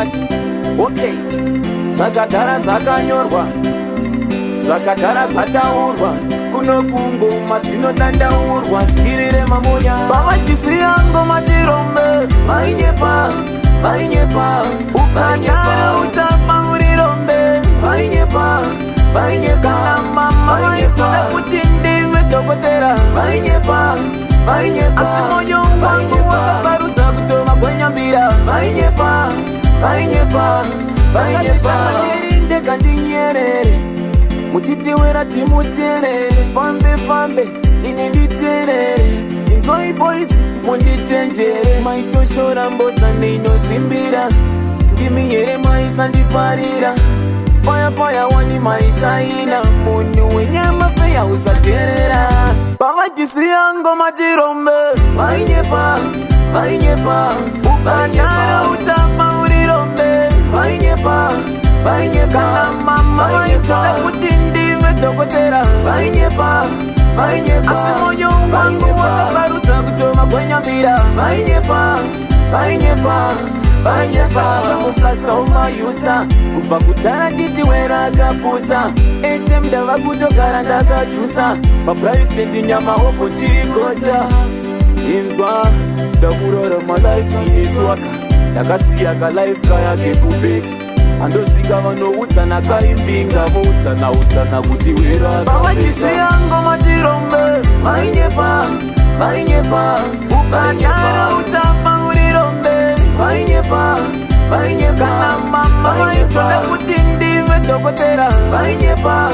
zvakati okay, zvakagara zvakanyorwa, zvakagara zvataurwa, kuno kungoma dzinodandaurwa, skirire mamoya pavachisiya ngoma tirombe, mainyepa mainyepa, ukanyara uchafa urirombe, mainyepa mainyepa, kana mama vaitoda kuti ndive dhokotera, mainyepa mainyepa, asi moyo wangu wakasarudza kutova kwenyambira, mainyepa mainyepa mainyepa, ndega ndinyerere muchitiwera timuterere, fambe fambe ine nditerere, inzoi boys mundichenjere, maitoshora mbodza ndeinozvimbira, ndimi here maisandifarira, paya paya wani maishaina, munhu wenyama feya usaterera, pavachisiya ngoma tirombe, mainyepa mainyepa, ukanyara uchafa urirombe, mainyepa mainyepa, kana mama vaitoda kuti ndive dhokotera, mainyepa mainyepa, asi moyo wangu wakasarudza kutova kwenyambira, mainyepa mainyepa mainyepa, zvamufasa umayusa, kubva kudhara chitiwera akapusa, ATM ndava kutogara ndakachusa, maprezidendi nyama opo chikocha, inzwa ndakurarama life ineswaka, ndakasiya kalife kayake kubeki, andosvika vanoudzana kaimbinga, voudzana kuti wera pavachisiya ngoma tirombe, mainyepa mainyepa, ukanyara uchafa urirombe, mainyepa mainyepa, kana mama vaitoda kuti ndive dhokotera, mainyepa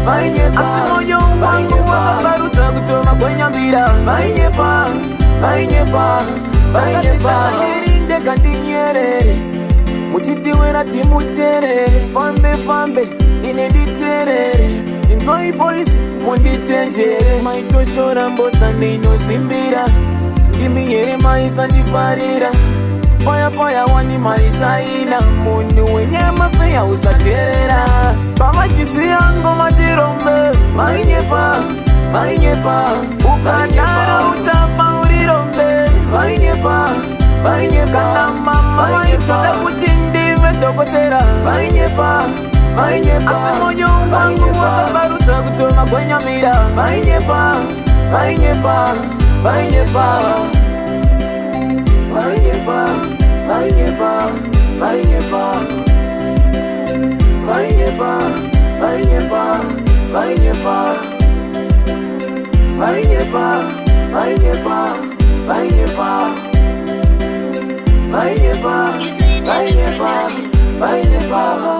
mainyepa, asi moyo wangu wakasarudza kutova kwenyambira, mainyepa mainyepa mainyepa, ndega ndinyerere muchitiwera timuterere, fambe fambe ine nditerere, inzoi boys mundichenjere, maitoshora mbodza ndeinozvimbira, ndimi here maisandifarira, paya paya wani maishaina, munhu wenyama feya usaterera, pavachisiya ngoma tirombe, mainyepa mainyepa, ukanyara uchafa urirombe, mainyepa mainyepa, kana mama vaitoda kuti ndive dhokotera, mainyepa mainyepa, asi moyo wangu wakasarudza kutova kwenyambira, mainyepa mainyepa mainyepa mainyepa mainyepa mainyepa mainyepa mainyepa mainyepa mainyepa mainyepa mainyepa mainyepa mainyepa mainyepa.